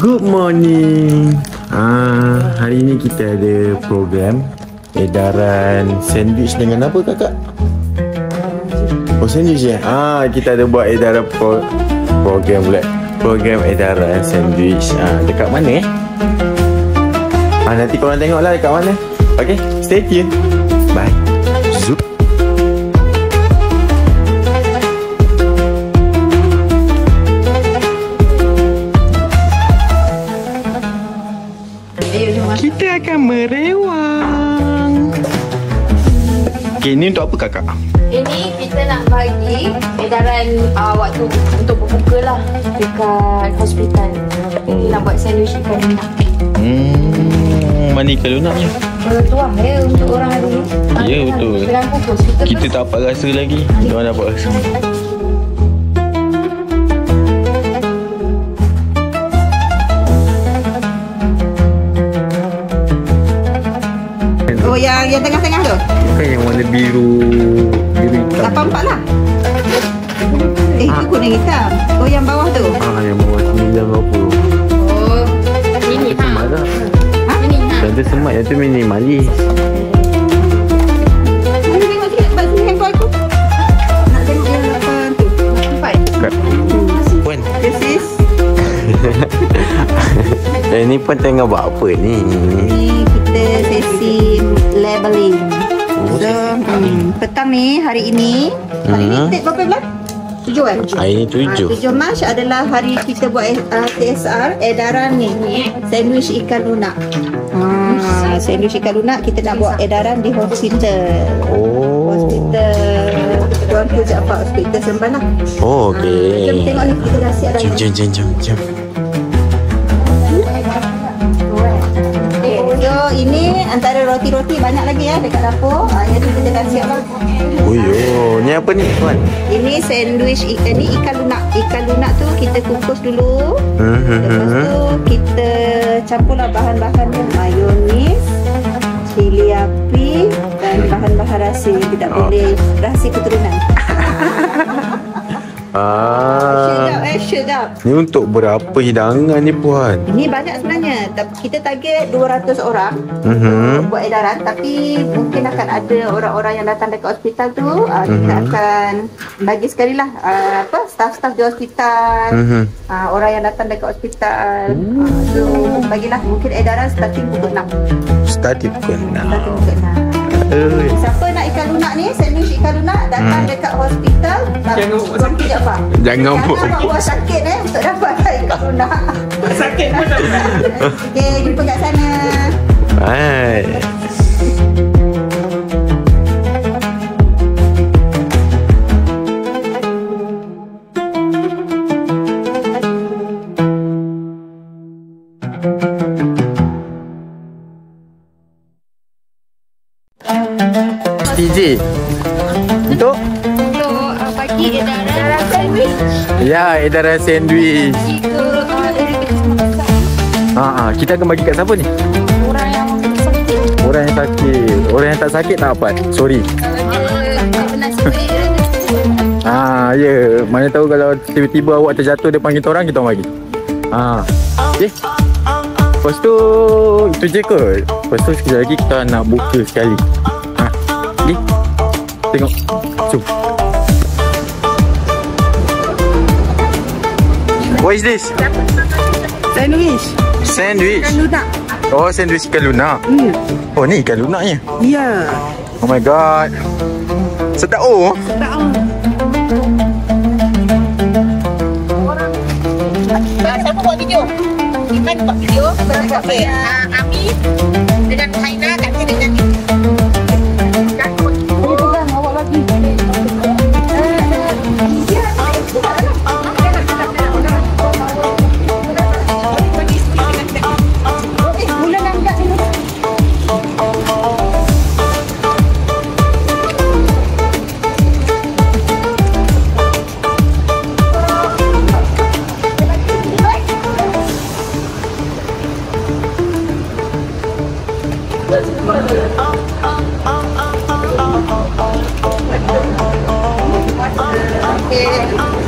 Good morning. Hari ini kita ada program edaran sandwich dengan apa kakak? Oh, sandwich ya? Kita ada buat edaran program pula. Program edaran sandwich. Dekat mana nanti korang tengoklah dekat mana. Okay, stay tune. Bye. Zoop. Kita akan merewang. Okay, ini untuk apa kakak? Ini kita nak bagi edaran waktu untuk berbuka lah dekat hospital. Kita nak buat sandwich ikan lunak. Mana ikan lunaknya? Tu lah untuk orang dulu. Ya betul. Kita tak dapat rasa lagi. Diorang dapat rasa. Oh, yang tengah-tengah tu? Bukan yang warna biru hitam. 84 lah. Itu kuning hitam. Oh, yang bawah tu? Yang bawah 980. Oh, ini semat lah. Ini Yang tu semat, yang tu minimalis. Boleh tengok sikit bagi handphone aku. Nak tengok yang 8 tu. 4. Puan. This is Ini pun tengah buat apa ni? Ni kita sesi labeling. So, petang ni, hari ini date berapa bulan? 7 kan? Hari ni 7. 7 Mac adalah hari kita buat TSR edaran ni. Sandwich ikan lunak. Sandwich ikan lunak kita nak buat edaran di hospital. Hospital Tuan Ku Jaafar, Hospital Seremban lah. Okey. Jom tengok ni, kita dah siap dah. Jom. So ini antara roti-roti banyak lagi ya dekat dapur. Yang ni kita dah siap lah. Ni apa ni tuan? Ini sandwich ikan ni, ikan lunak. Ikan lunak tu kita kukus dulu. Lepas tu kita campurlah bahan-bahannya, mayonis, cili api dan bahan-bahan rahsia yang tidak boleh rahsia keturunan. Sedap. Ni untuk berapa hidangan ni puan? Ini banyak sebenarnya. Kita target 200 orang untuk buat edaran. Tapi mungkin akan ada orang-orang yang datang dekat hospital tu. Kita akan bagi sekali lah staff-staff di hospital, orang yang datang dekat hospital. So bagilah mungkin edaran starting pukul 6. Starting pukul 6. Siapa nak ikan lunak ni, sandwich ikan lunak, datang dekat hospital. Jangan buat sakit untuk dapat ikan lunak. Sakit pun dapat. Okay, jumpa kat sana. Hai. TJ untuk bagi edaran sandwich. Ya, edaran sandwich. Kita akan bagi kat siapa ni? Orang yang sakit. Orang yang sakit. Orang yang tak sakit tak dapat. Sorry. Ya, mana tahu kalau tiba-tiba awak terjatuh depan kita orang bagi. Okay. Lepas tu itu je kot. Lepas tu sekejap lagi kita nak buka sekali. Okay. Tengok. Jom. What is this? Sandwich. Ikan lunak. Oh, sandwich ikan lunak. Oh, ni ikan lunaknya. Ya. Oh my god. Sedap oh. Siapa buat video? Iman buat video. Ami dengan Haina ganti dengan ni. Okay.